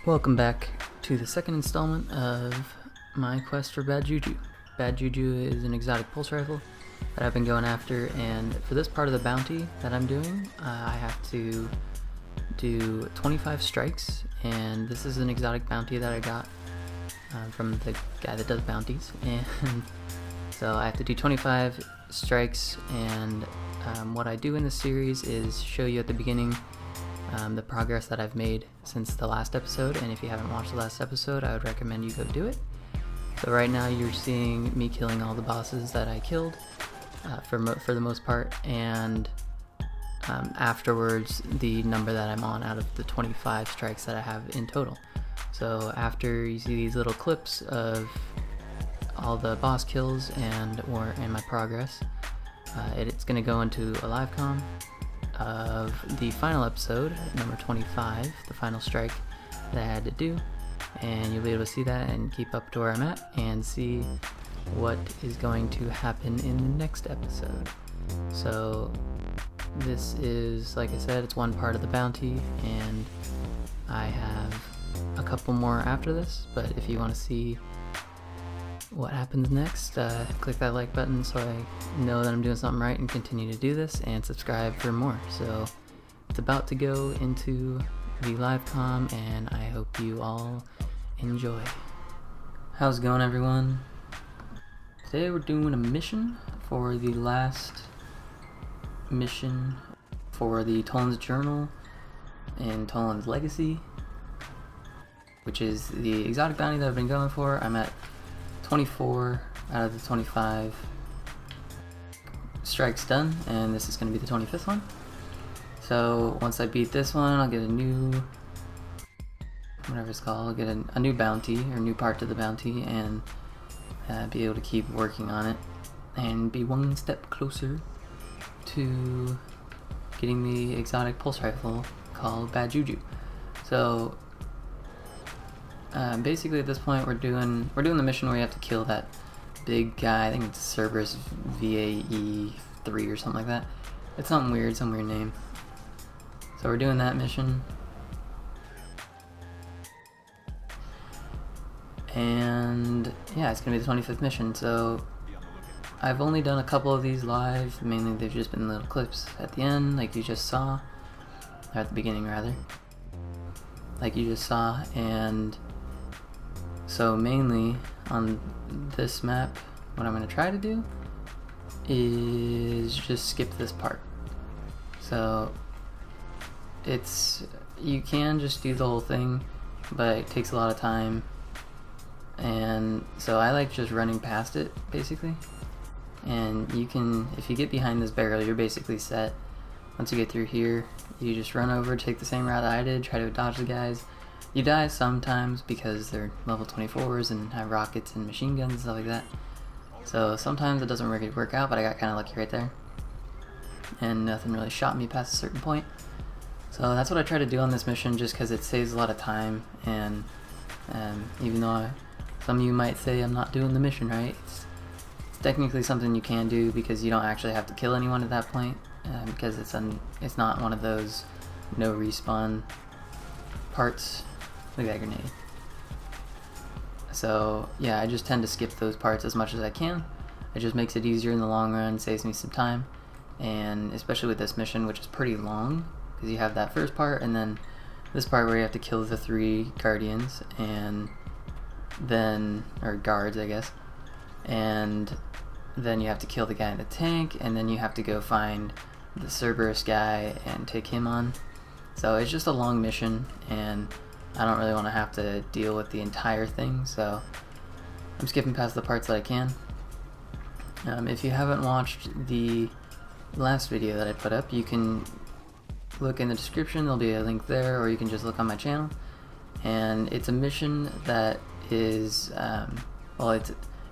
Welcome back to the second installment of my quest for Bad Juju. Bad Juju is an exotic pulse rifle that I've been going after, and for this part of the bounty that I'm doing, I have to do 25 strikes, and this is an exotic bounty that I got from the guy that does bounties, and so I have to do 25 strikes, and what I do in this series is show you at the beginning the progress that I've made since the last episode, and if you haven't watched the last episode, I would recommend you go do it. So right now you're seeing me killing all the bosses that I killed for the most part, and afterwards the number that I'm on out of the 25 strikes that I have in total. So after you see these little clips of all the boss kills and my progress, it's going to go into a live comm of the final episode, number 25, the final strike that I had to do, and you'll be able to see that and keep up to where I'm at and see what is going to happen in the next episode. So this is, like I said, it's one part of the bounty, and I have a couple more after this, but if you want to see what happens next, click that like button so I know that I'm doing something right and continue to do this, and subscribe for more. So it's about to go into the live comm, and I hope you all enjoy. How's it going, everyone? Today we're doing a mission for the last mission for the Toland's Journal and Toland's Legacy, which is the exotic bounty that I've been going for. I'm at 24 out of the 25 strikes done, and this is going to be the 25th one. So once I beat this one, I'll get a new, whatever it's called, I'll get a new bounty, or new part to the bounty, and be able to keep working on it and be one step closer to getting the exotic pulse rifle called Bad Juju. So basically at this point we're doing the mission where you have to kill that big guy. I think it's Cerberus VAE3 or something like that. It's something weird, some weird name. So we're doing that mission, and yeah, it's gonna be the 25th mission. So I've only done a couple of these live. Mainly they've just been little clips at the end, like you just saw, or at the beginning rather, like you just saw. And so mainly on this map, what I'm going to try to do is just skip this part. So you can just do the whole thing, but it takes a lot of time, and so I like just running past it basically. And you can, if you get behind this barrel, you're basically set. Once you get through here, you just run over, take the same route that I did, try to dodge the guys. You die sometimes because they're level 24s and have rockets and machine guns and stuff like that. So sometimes it doesn't really work out, but I got kind of lucky right there. And nothing really shot me past a certain point. So that's what I try to do on this mission, just because it saves a lot of time. And even though some of you might say I'm not doing the mission right, it's technically something you can do, because you don't actually have to kill anyone at that point, because it's not one of those no respawn parts. Look at that grenade. So yeah, I just tend to skip those parts as much as I can. It just makes it easier in the long run, saves me some time, and especially with this mission, which is pretty long, because you have that first part and then this part where you have to kill the 3 guardians, and then, or guards I guess, and then you have to kill the guy in the tank, and then you have to go find the Cerberus guy and take him on. So it's just a long mission, and I don't really want to have to deal with the entire thing, so I'm skipping past the parts that I can. If you haven't watched the last video that I put up, you can look in the description, there'll be a link there, or you can just look on my channel. And it's a mission that is, well,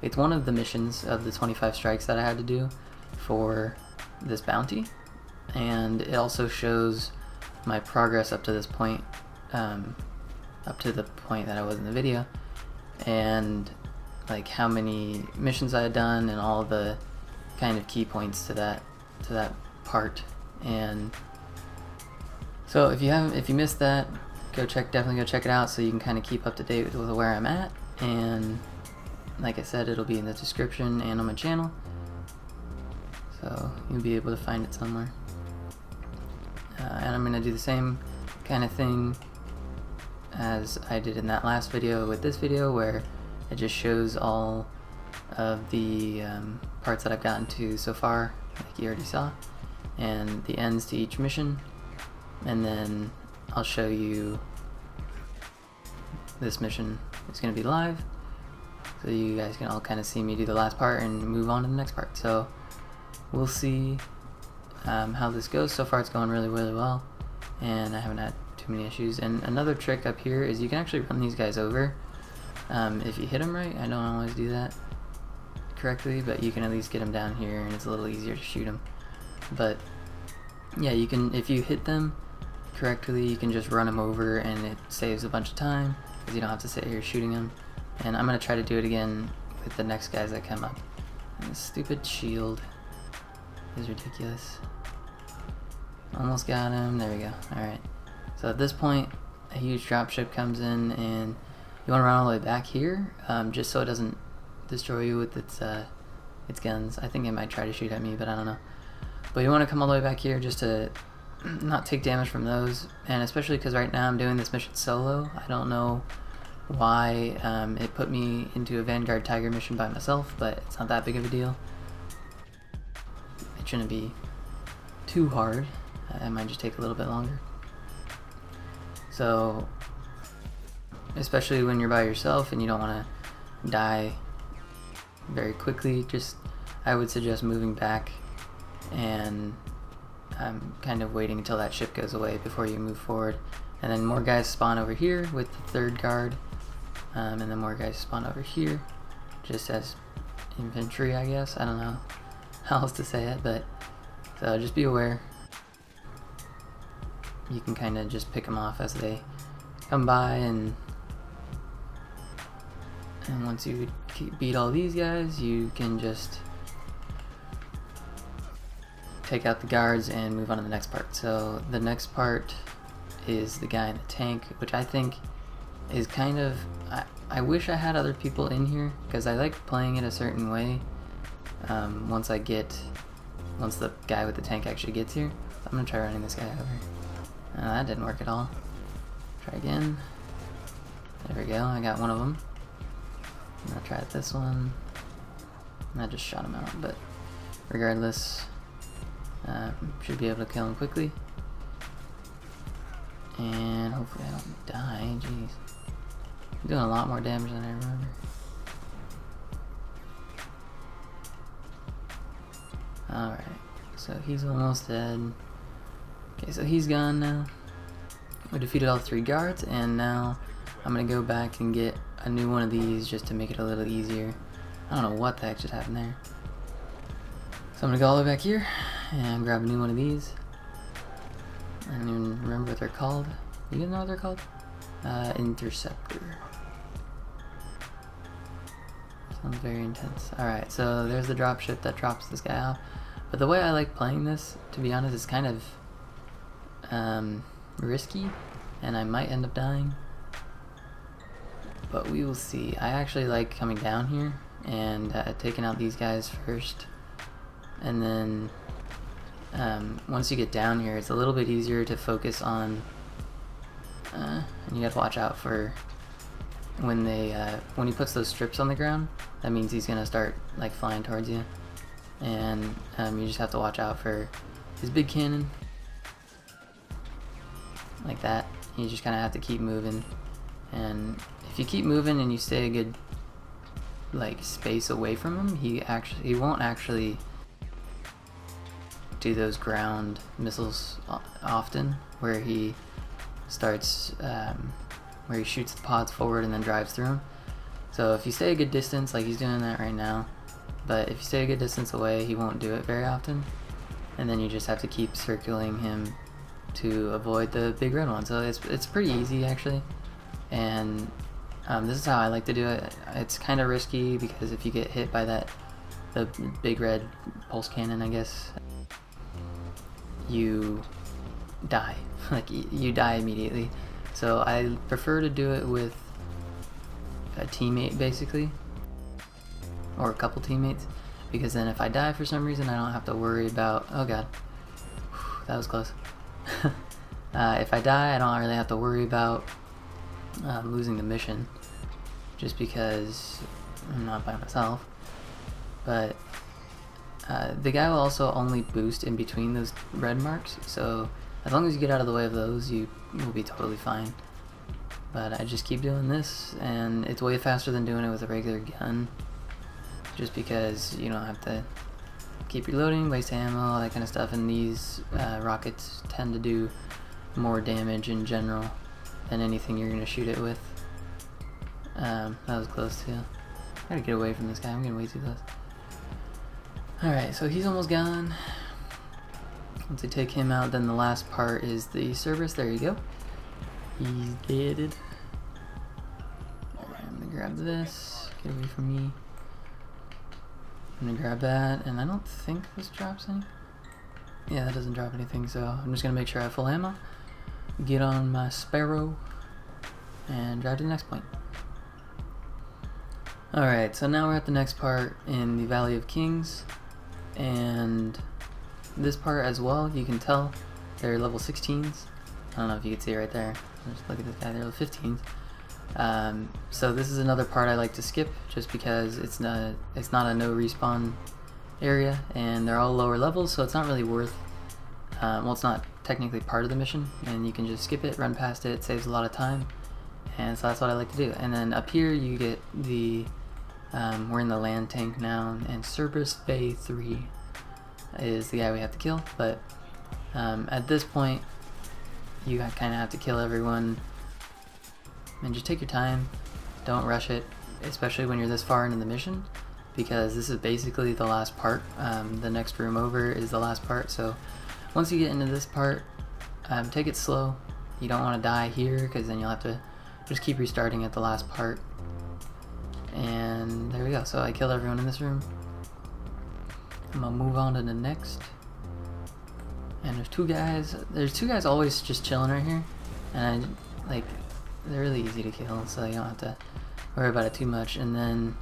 it's one of the missions of the 25 strikes that I had to do for this bounty, and it also shows my progress up to this point, up to the point that I was in the video, and like how many missions I had done and all the kind of key points to that part. And so if you missed that, definitely go check it out so you can kind of keep up to date with where I'm at. And like I said, it'll be in the description and on my channel, so you'll be able to find it somewhere. And I'm gonna do the same kind of thing as I did in that last video with this video, where it just shows all of the parts that I've gotten to so far, like you already saw, and the ends to each mission. And then I'll show you this mission is going to be live, so you guys can all kind of see me do the last part and move on to the next part. So we'll see how this goes. So far it's going really well, and I haven't had too many issues. And another trick up here is you can actually run these guys over if you hit them right. I don't always do that correctly, but you can at least get them down here, and it's a little easier to shoot them. But yeah, you can, if you hit them correctly, you can just run them over, and it saves a bunch of time because you don't have to sit here shooting them. And I'm gonna try to do it again with the next guys that come up. And this stupid shield is ridiculous. Almost got him. There we go. Alright, so at this point a huge dropship comes in, and you want to run all the way back here, just so it doesn't destroy you with its guns. I think it might try to shoot at me, but I don't know. But you want to come all the way back here just to not take damage from those, and especially because right now I'm doing this mission solo. I don't know why it put me into a Vanguard Tiger mission by myself, but it's not that big of a deal. It shouldn't be too hard. It might just take a little bit longer. So especially when you're by yourself and you don't want to die very quickly, I would suggest moving back and kind of waiting until that ship goes away before you move forward. And then more guys spawn over here with the third guard, and then more guys spawn over here just as infantry, I guess. I don't know how else to say it, but so just be aware. You can kind of just pick them off as they come by, and once you beat all these guys, you can just take out the guards and move on to the next part. So the next part is the guy in the tank, which I think is kind of, I wish I had other people in here, because I like playing it a certain way once the guy with the tank actually gets here. I'm gonna try running this guy over. That didn't work at all. Try again. There we go, I got one of them. I'm gonna try this one. I just shot him out, but regardless, should be able to kill him quickly. And hopefully I don't die. Jeez. I'm doing a lot more damage than I remember. Alright, so he's almost dead. Okay, so he's gone now. We defeated all 3 guards, and now I'm gonna go back and get a new one of these just to make it a little easier. I don't know what the heck just happened there. So I'm gonna go all the way back here and grab a new one of these. I don't even remember what they're called. You guys know what they're called? Interceptor. Sounds very intense. Alright, so there's the dropship that drops this guy off. But the way I like playing this, to be honest, is kind of risky, and I might end up dying. But we will see. I actually like coming down here and taking out these guys first. And then once you get down here, it's a little bit easier to focus on, and you have to watch out for when he puts those strips on the ground. That means he's gonna start like flying towards you, and you just have to watch out for his big cannon like that. You just kind of have to keep moving, and if you keep moving and you stay a good like space away from him, he won't actually do those ground missiles often, where he starts where he shoots the pods forward and then drives through them. So if you stay a good distance, like he's doing that right now, but if you stay a good distance away, he won't do it very often, and then you just have to keep circling him to avoid the big red one. So it's pretty easy actually, and this is how I like to do it. It's kind of risky because if you get hit by the big red pulse cannon, I guess, you die. Like you die immediately. So I prefer to do it with a teammate basically, or a couple teammates, because then if I die for some reason I don't have to worry about, oh god, that was close. If I die I don't really have to worry about losing the mission, just because I'm not by myself. But the guy will also only boost in between those red marks, so as long as you get out of the way of those, you will be totally fine. But I just keep doing this, and it's way faster than doing it with a regular gun, just because you don't have to keep reloading, waste ammo, all that kind of stuff, and these rockets tend to do more damage in general than anything you're going to shoot it with. That was close too. I gotta get away from this guy, I'm getting way too close. Alright, so he's almost gone. Once I take him out, then the last part is the Cerberus. There you go. He's deaded. Alright, I'm gonna grab this. Get away from me. I'm gonna grab that, and I don't think this drops any. Yeah, that doesn't drop anything, so I'm just gonna make sure I have full ammo. Get on my Sparrow, and drive to the next point. Alright, so now we're at the next part in the Valley of Kings, and this part as well, you can tell they're level 16s. I don't know if you can see it right there. Just look at this guy, they're level 15s. So this is another part I like to skip, just because it's not a no respawn area, and they're all lower levels, so it's not really worth, well, it's not technically part of the mission, and you can just skip it, run past it, saves a lot of time, and so that's what I like to do. And then up here you get the, we're in the land tank now, and Cerberus Bay 3 is the guy we have to kill, but at this point you kind of have to kill everyone, and just take your time, don't rush it, especially when you're this far into the mission, because this is basically the last part. The next room over is the last part, so once you get into this part, take it slow. You don't want to die here, because then you'll have to just keep restarting at the last part. And there we go, so I killed everyone in this room. I'm gonna move on to the next. And there's two guys always just chilling right here, and they're really easy to kill, so you don't have to worry about it too much. And then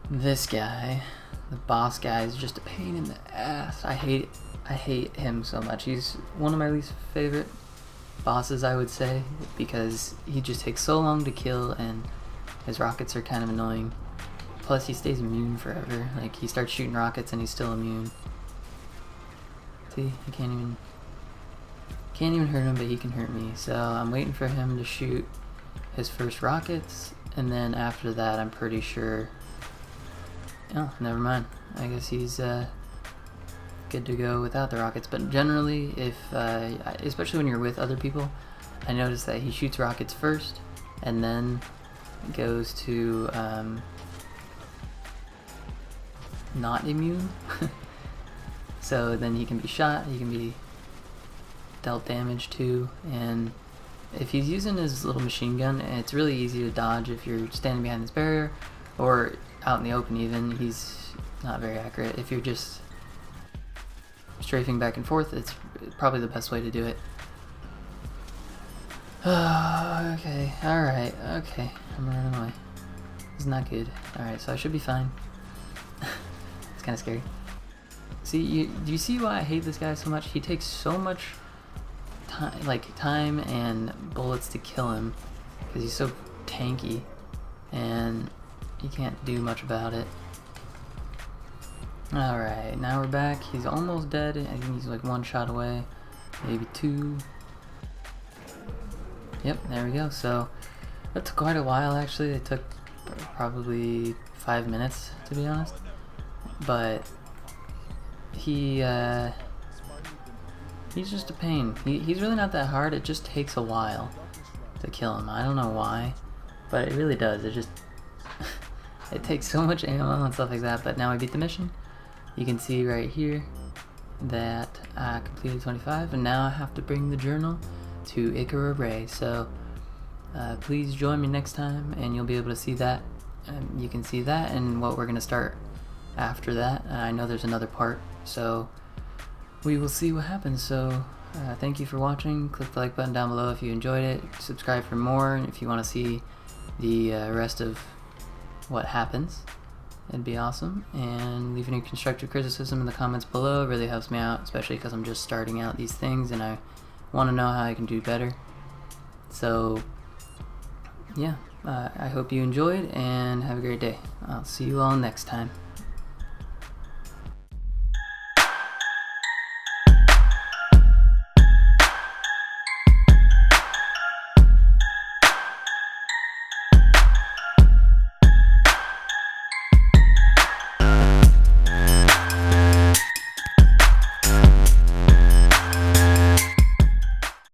this guy, the boss guy, is just a pain in the ass. I hate him so much. He's one of my least favorite bosses, I would say, because he just takes so long to kill, and his rockets are kind of annoying. Plus he stays immune forever. Like, he starts shooting rockets and he's still immune. See, I can't even hurt him, but he can hurt me. So I'm waiting for him to shoot his first rockets, and then after that I'm pretty sure, oh, never mind, I guess he's good to go without the rockets. But generally, if especially when you're with other people, I noticed that he shoots rockets first and then goes to not immune. So then he can be shot, he can be dealt damage to, and if he's using his little machine gun, it's really easy to dodge if you're standing behind this barrier, or out in the open even. He's not very accurate. If you're just strafing back and forth, it's probably the best way to do it. Okay, alright, okay, I'm running away. This is not good. Alright, so I should be fine. It's kind of scary. See, do you see why I hate this guy so much? He takes so much time and bullets to kill him, because he's so tanky, and you can't do much about it. Alright, now we're back. He's almost dead. I think he's like one shot away, maybe two. Yep, there we go. So that took quite a while, actually. It took probably 5 minutes, to be honest. But he's just a pain. He's really not that hard. It just takes a while to kill him. I don't know why, but it really does. It just it takes so much ammo and stuff like that. But now I beat the mission. You can see right here that I completed 25, and now I have to bring the journal to Ikara Ray. So please join me next time, and you'll be able to see that. You can see that and what we're gonna start after that. I know there's another part, so we will see what happens. So Thank you for watching. Click the like button down below if you enjoyed it. Subscribe for more if you want to see the rest of what happens. It'd be awesome. And leave any constructive criticism in the comments below. It really helps me out, especially because I'm just starting out these things and I want to know how I can do better. So yeah, I hope you enjoyed and have a great day. I'll see you all next time.